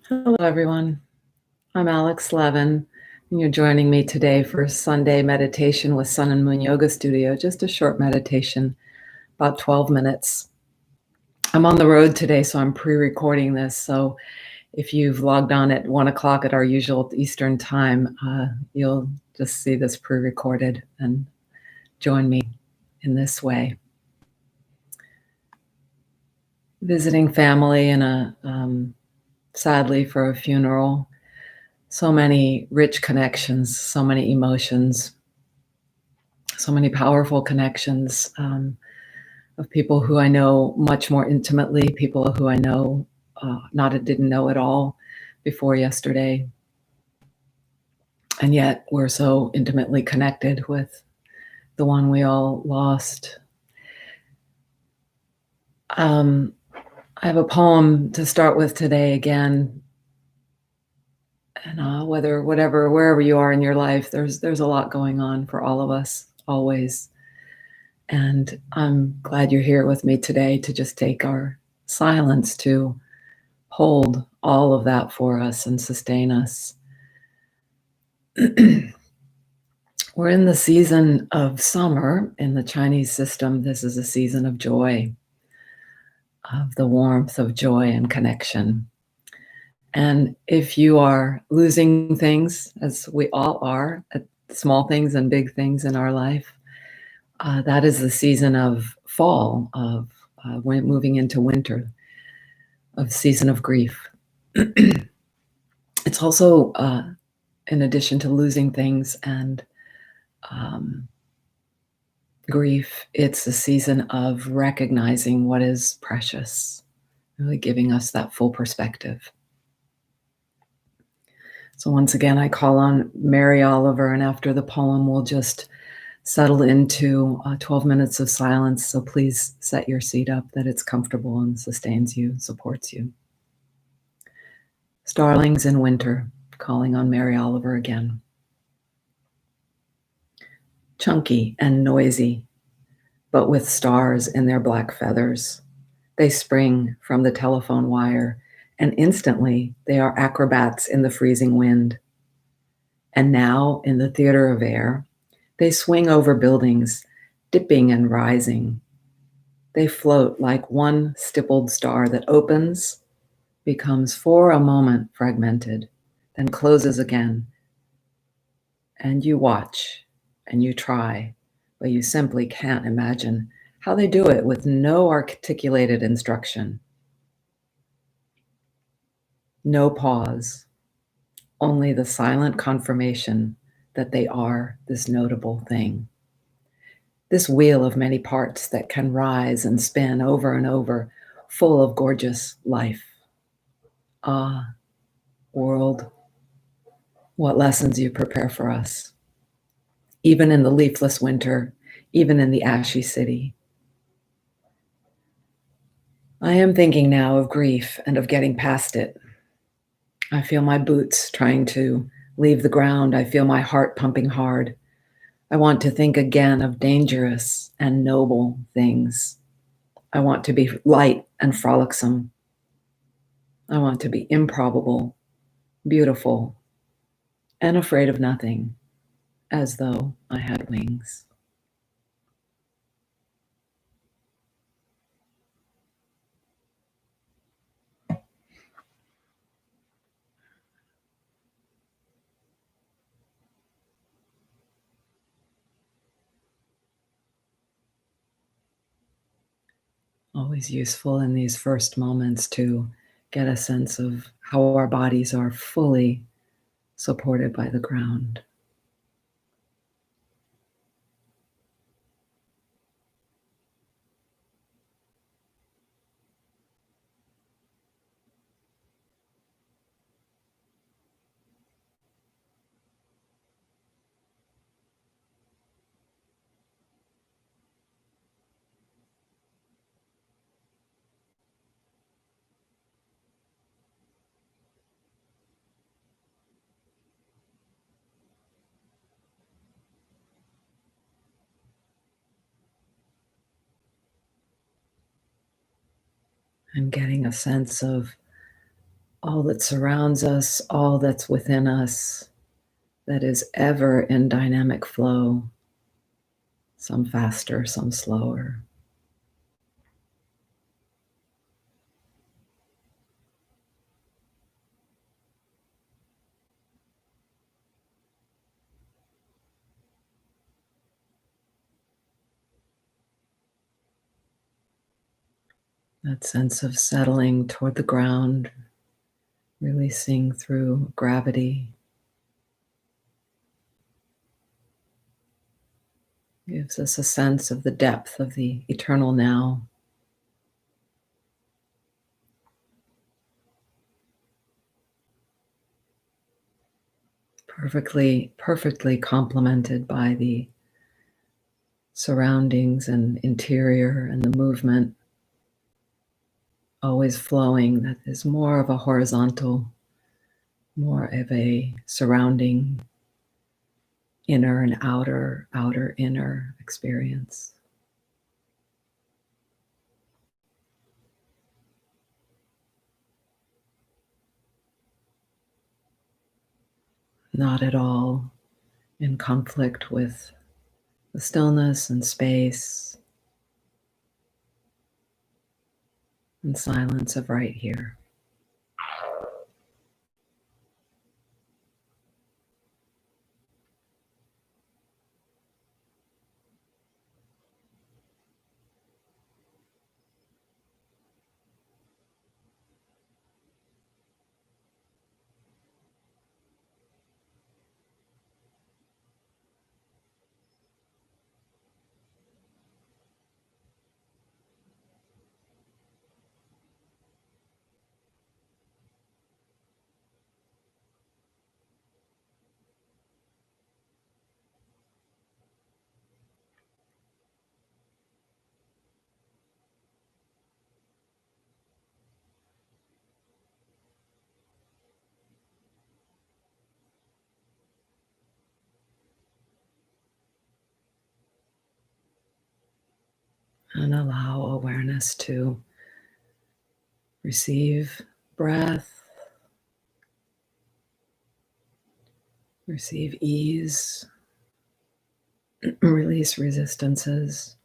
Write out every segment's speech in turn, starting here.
Hello, everyone. I'm aLex, and you're joining me today for Sunday meditation with Sun and Moon Yoga Studio. Just a short meditation, about 12 minutes. I'm on the road today, so I'm pre-recording this. So if you've logged on at 1 o'clock at our usual Eastern time, you'll just see this pre-recorded and join me in this way. Visiting family in sadly for a funeral. So many rich connections, so many emotions, so many powerful connections of people who I know much more intimately, people who I know didn't know at all before yesterday. And yet we're so intimately connected with the one we all lost. I have a poem to start with today again. And wherever you are in your life, there's a lot going on for all of us, always. And I'm glad you're here with me today to just take our silence to hold all of that for us and sustain us. We're in the season of summer. In the Chinese system, this is a season of joy, of the warmth of joy and connection. And if you are losing things, as we all are, small things and big things in our life, that is the season of fall, of moving into winter, of season of grief. It's also, in addition to losing things and grief, it's a season of recognizing what is precious, really giving us that full perspective. So once again, I call on Mary Oliver, and after the poem, we'll just settle into 12 minutes of silence. So please set your seat up that it's comfortable and sustains you, supports you. Starlings in Winter, calling on Mary Oliver again. Chunky and noisy, but with stars in their black feathers. They spring from the telephone wire, and instantly they are acrobats in the freezing wind. And now, in the theater of air, they swing over buildings, dipping and rising. They float like one stippled star that opens, becomes for a moment fragmented, then closes again. And you watch, and you try, but you simply can't imagine how they do it with no articulated instruction. No pause, only the silent confirmation that they are this notable thing. This wheel of many parts that can rise and spin over and over, full of gorgeous life. Ah, world, what lessons you prepare for us. Even in the leafless winter, even in the ashy city. I am thinking now of grief and of getting past it. I feel my boots trying to leave the ground. I feel my heart pumping hard. I want to think again of dangerous and noble things. I want to be light and frolicsome. I want to be improbable, beautiful, and afraid of nothing, as though I had wings. Always useful in these first moments to get a sense of how our bodies are fully supported by the ground. And getting a sense of all that surrounds us, all that's within us, that is ever in dynamic flow, some faster, some slower. That sense of settling toward the ground, releasing through gravity, gives us a sense of the depth of the eternal now. Perfectly complemented by the surroundings and interior and the movement always flowing, that is more of a horizontal, more of a surrounding inner and outer inner experience. Not at all in conflict with the stillness and space and silence of right here. And allow awareness to receive breath, receive ease, release resistances.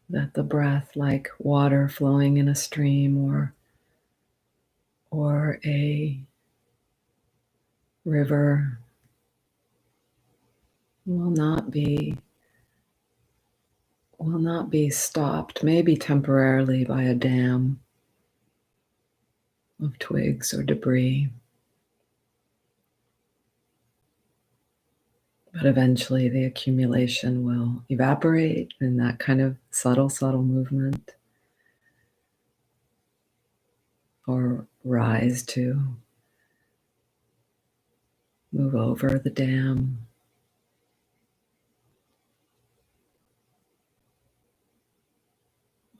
That the breath, like water flowing in a stream or a river, will not be stopped, maybe temporarily, by a dam of twigs or debris. But eventually the accumulation will evaporate in that kind of subtle movement, or rise to move over the dam,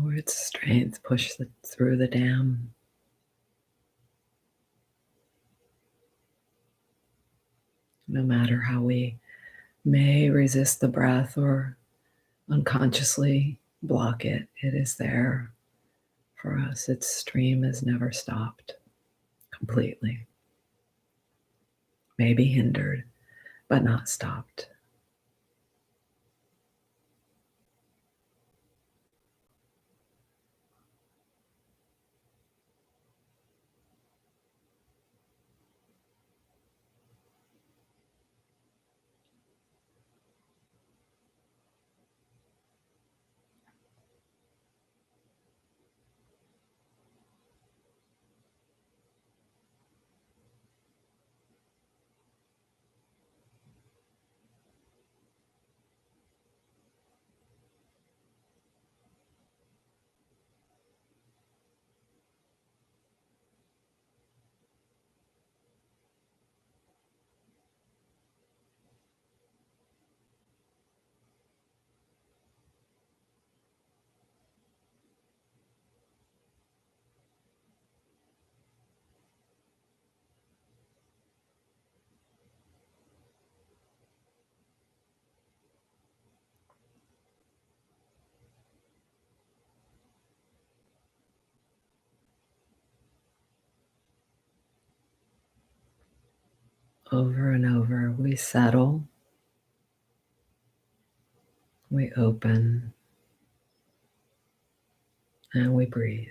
or its strength push through the dam. No matter how we may resist the breath or unconsciously block it, it is there for us. Its stream is never stopped completely. Maybe hindered, but not stopped. Over and over, we settle, we open, and we breathe.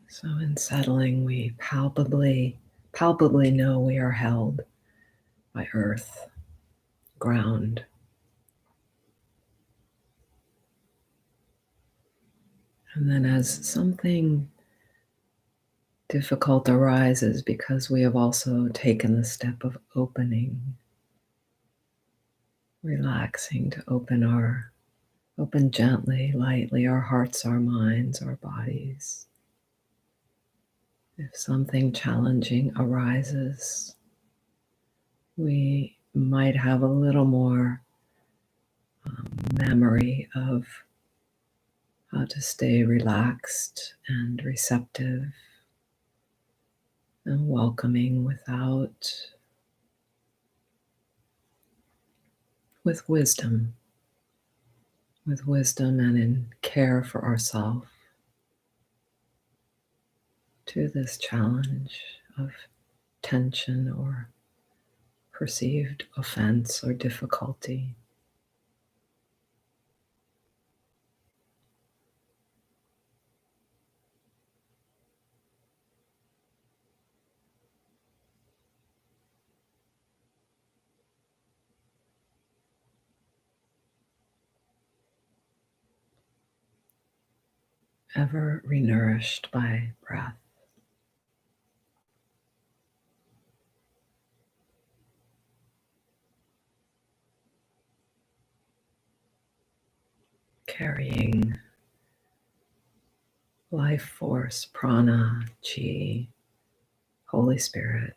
So in settling, we palpably know we are held by earth, ground. And then as something difficult arises because we have also taken the step of opening, relaxing to open gently, lightly, our hearts, our minds, our bodies. If something challenging arises, we might have a little more memory of how to stay relaxed and receptive and welcoming with wisdom and in care for ourselves to this challenge of tension or perceived offense or difficulty. Ever renourished by breath, carrying life force, prana, chi, Holy Spirit,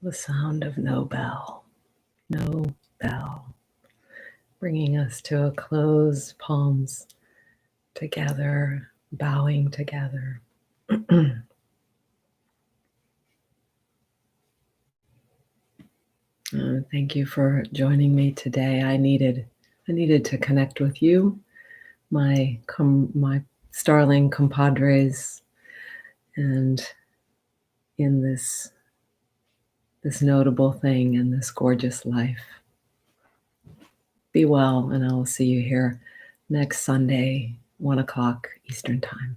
The sound of no bell, no bell, bringing us to a close, palms together, bowing together. Thank you for joining me today. I needed to connect with you, my starling compadres, and in this notable thing in this gorgeous life. Be well, and I will see you here next Sunday, 1 o'clock Eastern Time.